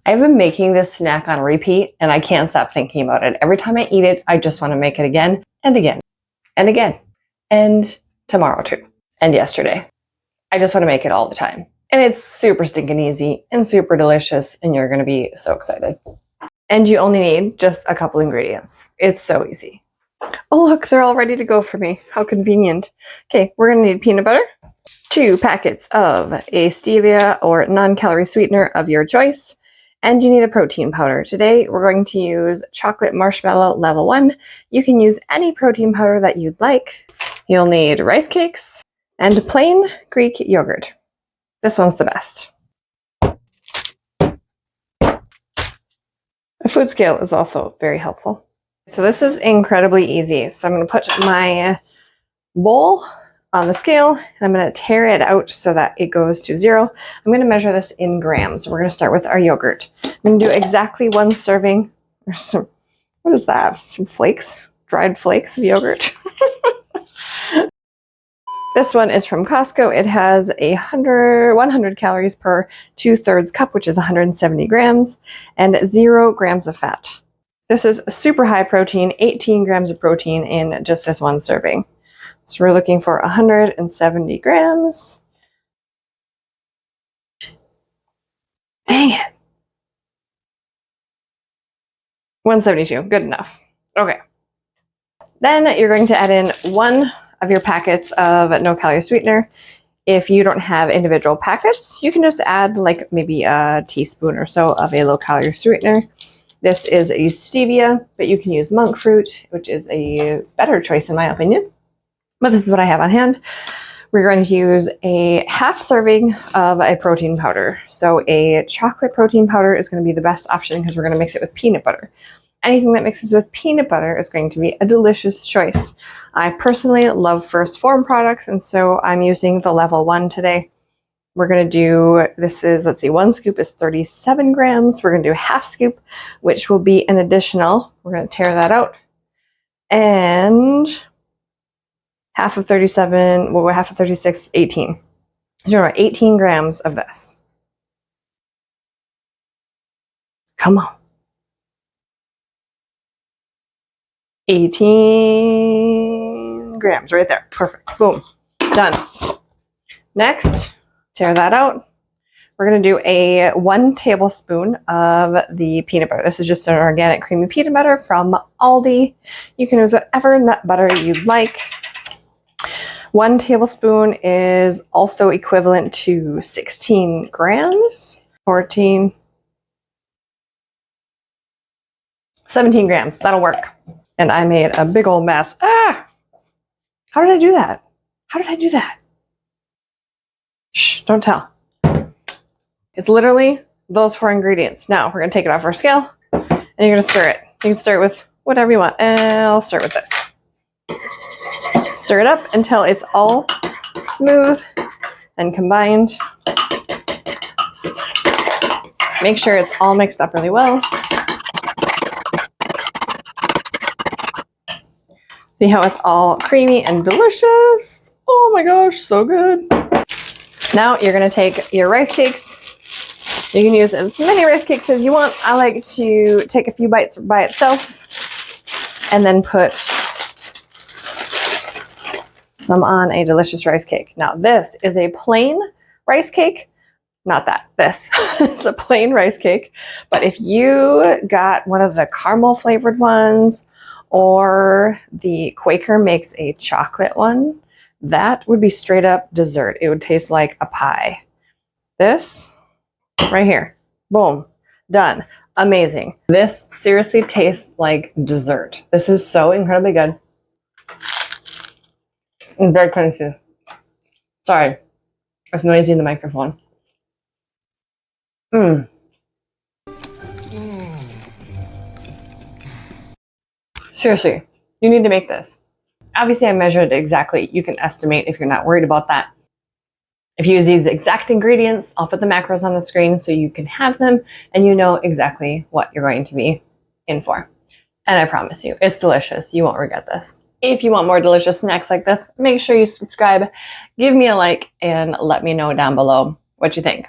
I've been making this snack on repeat and I can't stop thinking about it. Every time I eat it, I just want to make it again and again and again. And tomorrow too. And yesterday. I just want to make it all the time. And it's super stinking easy and super delicious and you're going to be so excited. And you only need just a couple ingredients. It's so easy. Oh look, they're all ready to go for me. How convenient. Okay, we're going to need peanut butter, 2 packets of a stevia or non-calorie sweetener of your choice, and you need a protein powder. Today we're going to use chocolate marshmallow level 1. You can use any protein powder that you'd like. You'll need rice cakes and plain Greek yogurt. This one's the best. A food scale is also very helpful. So this is incredibly easy. So I'm going to put my bowl on the scale and I'm going to tear it out so that it goes to 0. I'm going to measure this in grams. We're going to start with our yogurt. I'm going to do exactly 1 serving. What is that? Some flakes, dried flakes of yogurt. This one is from Costco. It has 100 calories per 2/3 cup, which is 170 grams, and 0 grams of fat. This is super high protein, 18 grams of protein in just this 1 serving. So we're looking for 170 grams. Dang it. 172, good enough. Okay. Then you're going to add in 1 of your packets of no-calorie sweetener. If you don't have individual packets, you can just add like maybe a teaspoon or so of a low-calorie sweetener. This is a stevia, but you can use monk fruit, which is a better choice in my opinion. But this is what I have on hand. We're going to use a half serving of a protein powder. So a chocolate protein powder is going to be the best option because we're going to mix it with peanut butter. Anything that mixes with peanut butter is going to be a delicious choice. I personally love First Form products, and so I'm using the level 1 today. We're going to do, this is, let's see, 1 scoop is 37 grams. We're going to do a half scoop, which will be an additional, we're going to tear that out. And half of 37, well, half of 36, 18. So you're about 18 grams of this. Come on. 18 grams right there. Perfect. Boom. Done. Next, tear that out. We're going to do a 1 tablespoon of the peanut butter. This is just an organic creamy peanut butter from Aldi. You can use whatever nut butter you'd like. 1 tablespoon is also equivalent to 16 grams. 14. 17 grams. That'll work. And I made a big old mess. Ah! How did I do that? How did I do that? Shh, don't tell. It's literally those 4 ingredients. Now we're going to take it off our scale and you're going to stir it. You can stir it with whatever you want. I'll start with this. Stir it up until it's all smooth and combined. Make sure it's all mixed up really well. See how it's all creamy and delicious? Oh my gosh, so good. Now you're going to take your rice cakes. You can use as many rice cakes as you want. I like to take a few bites by itself and then put some on a delicious rice cake. Now this is a plain rice cake. Not that, this is a plain rice cake. But if you got one of the caramel flavored ones, or the Quaker makes a chocolate one, that would be straight up dessert. It would taste like a pie. This right here, boom, done. Amazing. This seriously tastes like dessert. This is so incredibly good. And very crunchy. Sorry, it's noisy in the microphone. Seriously, you need to make this. Obviously, I measured it exactly. You can estimate if you're not worried about that. If you use these exact ingredients, I'll put the macros on the screen so you can have them and you know exactly what you're going to be in for. And I promise you, it's delicious. You won't regret this. If you want more delicious snacks like this, make sure you subscribe, give me a like, and let me know down below what you think.